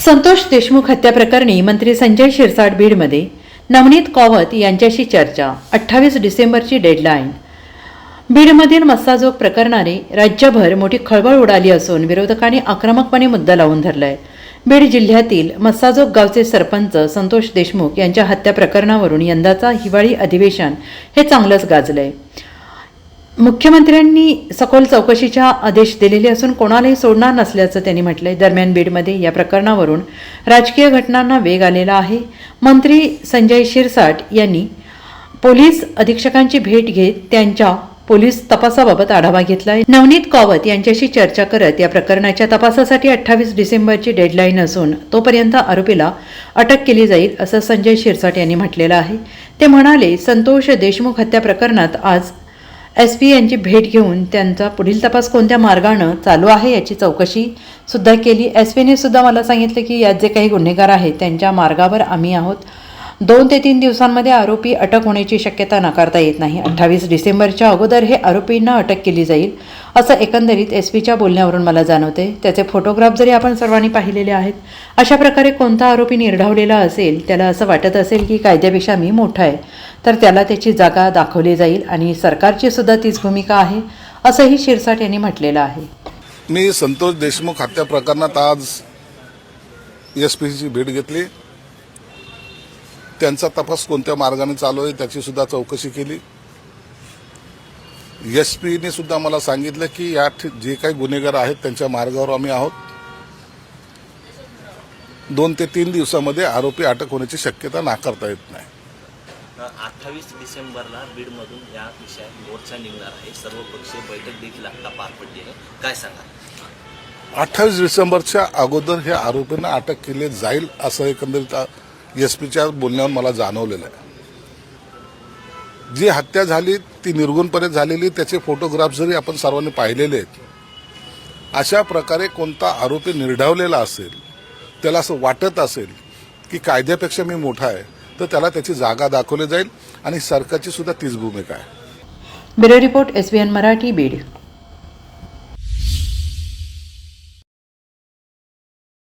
संतोष देशमुख हत्या प्रकरणी मंत्री संजय शिरसाट बीडमध्ये, नवनीत कौवत यांच्याशी चर्चा, 28 डिसेंबरची डेडलाईन। बीडमधील मस्साजोग प्रकरणाने राज्यभर मोठी खळबळ उडाली असून विरोधकांनी आक्रमकपणे मुद्दा लावून धरलाय। बीड जिल्ह्यातील मस्साजोग गावचे सरपंच संतोष देशमुख यांच्या हत्या प्रकरणावरून यंदाचा हिवाळी अधिवेशन हे चांगलंच गाजलंय। मुख्यमंत्र्यांनी सखोल चौकशीचा आदेश दिलेले असून कोणालाही सोडणार नसल्याचं त्यांनी म्हटलंय। दरम्यान बीडमध्ये या प्रकरणावरून राजकीय घटनांना वेग आलेला आहे। मंत्री संजय शिरसाट यांनी पोलीस अधीक्षकांची भेट घेत त्यांच्या पोलीस तपासाबाबत आढावा घेतलाय। नवनीत कौवत यांच्याशी चर्चा करत या प्रकरणाच्या तपासासाठी 28 डिसेंबरची डेडलाईन असून तोपर्यंत आरोपीला अटक केली जाईल असं संजय शिरसाट यांनी म्हटलेलं आहे। ते म्हणाले, संतोष देशमुख हत्या प्रकरणात आज SP यांची भेट घेऊन त्यांचा पुढील तपास कोणत्या मार्गाने चालू आहे याची चौकशी सुद्धा केली। SPने सुद्धा मला सांगितले की यात जे काही गुन्हेगार आहेत त्यांच्या मार्गावर आम्ही आहोत। 2 ते 3 दिवसांमध्ये आरोपी अटक होण्याची शक्यता नाकारता येत नाही। 28 डिसेंबरच्या अगोदर हे आरोपींना अटक केली जाईल असं एकंदरीत SPच्या बोलण्यावरून मला जाणवते। त्याचे फोटोग्राफ जरी आपण सर्वांनी पाहिलेले आहेत, अशा प्रकारे कोणता आरोपी निर्ढावलेला असेल, त्याला असं वाटत असेल की कायद्यापेक्षा मी मोठा आहे, तर त्याला त्याची जागा दाखवली जाईल आणि सरकारची सुद्धा तीच भूमिका आहे असंही शिरसाट यांनी म्हटलेलं आहे। मी संतोष देशमुख हत्या प्रकरणात आज SPची भेट घेतली। त्यांचा तपास कोणत्या मार्गाने चालू आहे त्याची सुद्धा चौकशी केली। SPने सुद्धा मला सांगितलं की या जे काही गुन्हेगार आहेत त्यांच्या मार्गावर आम्ही आहोत। 2 ते 3 दिवसामध्ये आरोपी अटक होण्याची शक्यता नाकारता येत नाही। 28 डिसेंबरला बीडमधून या विषयात मोर्चा निघणार आहे। सर्वपक्षीय बैठक देखील आता पार पडली आहे, काय सांगा? 28 डिसेंबरच्या अगोदर हे आरोपींना अटक केली जाईल असं एकंदरीत SPच्या बोलण्यावरून मला जाणवलेलं आहे। जी हत्या झाली ती निर्गुणपणे झालेली, त्याचे फोटोग्राफ जरी आपण सर्वांनी पाहिलेले आहेत, अशा प्रकारे कोणता आरोपी निर्ढावलेला असेल, त्याला असं वाटत असेल की कायद्यापेक्षा मी मोठा आहे, तर त्याला त्याची जागा दाखवली जाईल आणि सरकारची सुद्धा तीच भूमिका आहे। Bureau report SBN Marathi, Beed.